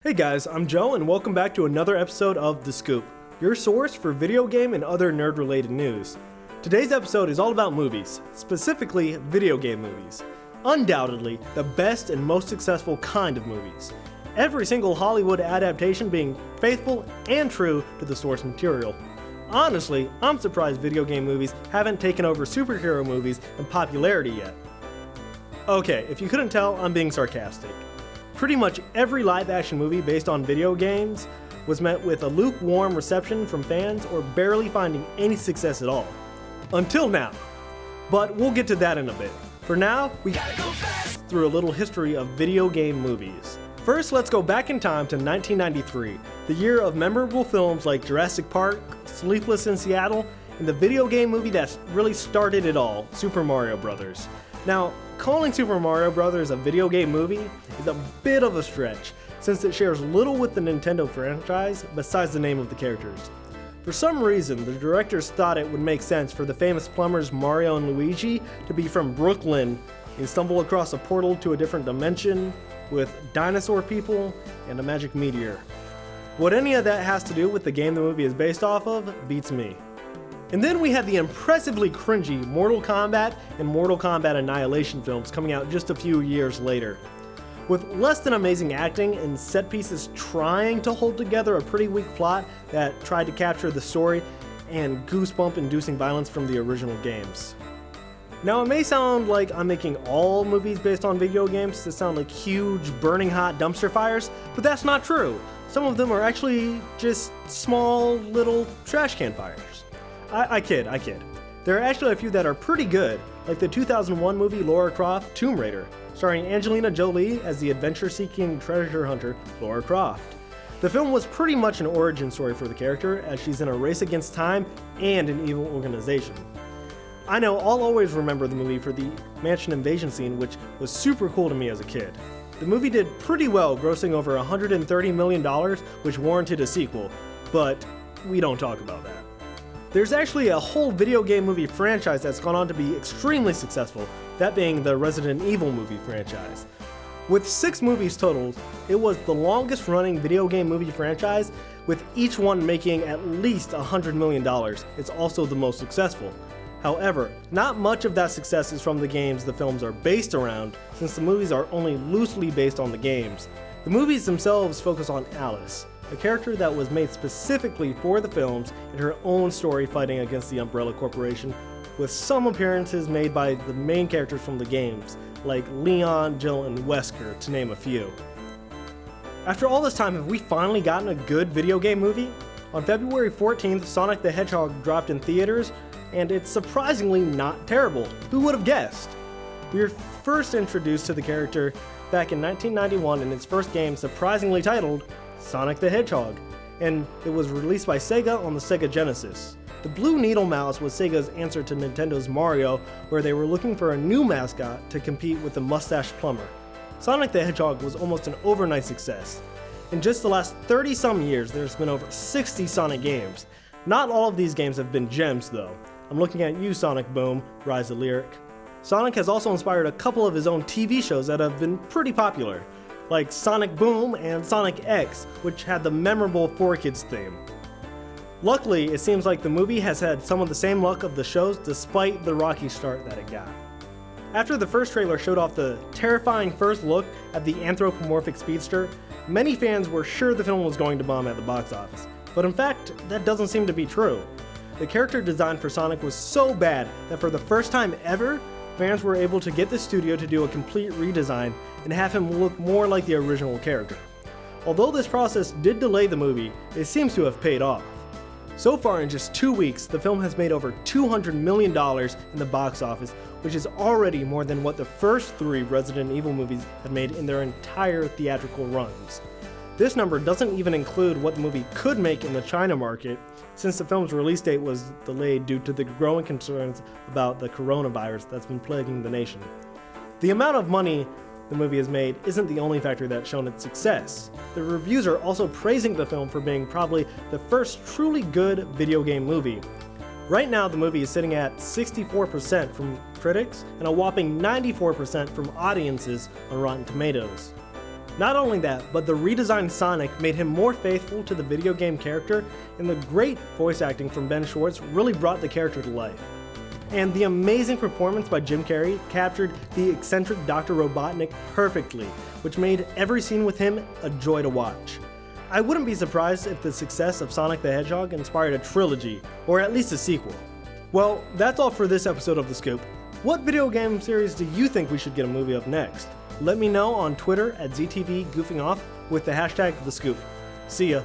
Hey guys, I'm Joe and welcome back to another episode of The Scoop, your source for video game and other nerd-related news. Today's episode is all about movies, specifically video game movies. Undoubtedly, the best and most successful kind of movies. Every single Hollywood adaptation being faithful and true to the source material. Honestly, I'm surprised video game movies haven't taken over superhero movies in popularity yet. Okay, if you couldn't tell, I'm being sarcastic. Pretty much every live-action movie based on video games was met with a lukewarm reception from fans or barely finding any success at all. Until now. But we'll get to that in a bit. For now, we gotta go back through a little history of video game movies. First, let's go back in time to 1993, the year of memorable films like Jurassic Park, Sleepless in Seattle, and the video game movie that really started it all, Super Mario Bros. Now, calling Super Mario Bros. A video game movie is a bit of a stretch, since it shares little with the Nintendo franchise besides the name of the characters. For some reason, the directors thought it would make sense for the famous plumbers Mario and Luigi to be from Brooklyn and stumble across a portal to a different dimension with dinosaur people and a magic meteor. What any of that has to do with the game the movie is based off of beats me. And then we had the impressively cringy Mortal Kombat and Mortal Kombat Annihilation films coming out just a few years later. With less than amazing acting and set pieces trying to hold together a pretty weak plot that tried to capture the story and goosebump-inducing violence from the original games. Now, it may sound like I'm making all movies based on video games to sound like huge, burning hot dumpster fires, but that's not true. Some of them are actually just small, little trash can fires. I kid. There are actually a few that are pretty good, like the 2001 movie Lara Croft: Tomb Raider, starring Angelina Jolie as the adventure-seeking treasure hunter Lara Croft. The film was pretty much an origin story for the character, as she's in a race against time and an evil organization. I know I'll always remember the movie for the mansion invasion scene, which was super cool to me as a kid. The movie did pretty well, grossing over $130 million, which warranted a sequel, but we don't talk about that. There's actually a whole video game movie franchise that's gone on to be extremely successful, that being the Resident Evil movie franchise. With 6 movies totaled, it was the longest running video game movie franchise, with each one making at least $100 million. It's also the most successful. However, not much of that success is from the games the films are based around, since the movies are only loosely based on the games. The movies themselves focus on Alice, a character that was made specifically for the films and her own story fighting against the Umbrella Corporation, with some appearances made by the main characters from the games, like Leon, Jill, and Wesker, to name a few. After all this time, have we finally gotten a good video game movie? On February 14th, Sonic the Hedgehog dropped in theaters, and it's surprisingly not terrible. Who would have guessed? We were first introduced to the character back in 1991 in its first game, surprisingly titled Sonic the Hedgehog, and it was released by Sega on the Sega Genesis. The Blue Needle Mouse was Sega's answer to Nintendo's Mario, where they were looking for a new mascot to compete with the Mustache Plumber. Sonic the Hedgehog was almost an overnight success. In just the last 30-some years, there's been over 60 Sonic games. Not all of these games have been gems, though. I'm looking at you, Sonic Boom, Rise the Lyric. Sonic has also inspired a couple of his own TV shows that have been pretty popular, like Sonic Boom and Sonic X, which had the memorable 4Kids theme. Luckily, it seems like the movie has had some of the same luck of the shows despite the rocky start that it got. After the first trailer showed off the terrifying first look at the anthropomorphic speedster, many fans were sure the film was going to bomb at the box office. But in fact, that doesn't seem to be true. The character design for Sonic was so bad that for the first time ever, fans were able to get the studio to do a complete redesign and have him look more like the original character. Although this process did delay the movie, it seems to have paid off. So far, in just 2 weeks, the film has made over $200 million in the box office, which is already more than what the first 3 Resident Evil movies had made in their entire theatrical runs. This number doesn't even include what the movie could make in the China market, since the film's release date was delayed due to the growing concerns about the coronavirus that's been plaguing the nation. The amount of money the movie has made isn't the only factor that's shown its success. The reviews are also praising the film for being probably the first truly good video game movie. Right now, the movie is sitting at 64% from critics and a whopping 94% from audiences on Rotten Tomatoes. Not only that, but the redesigned Sonic made him more faithful to the video game character, and the great voice acting from Ben Schwartz really brought the character to life. And the amazing performance by Jim Carrey captured the eccentric Dr. Robotnik perfectly, which made every scene with him a joy to watch. I wouldn't be surprised if the success of Sonic the Hedgehog inspired a trilogy, or at least a sequel. Well, that's all for this episode of The Scoop. What video game series do you think we should get a movie of next? Let me know on Twitter at ZTV Goofing Off with the hashtag The Scoop. See ya.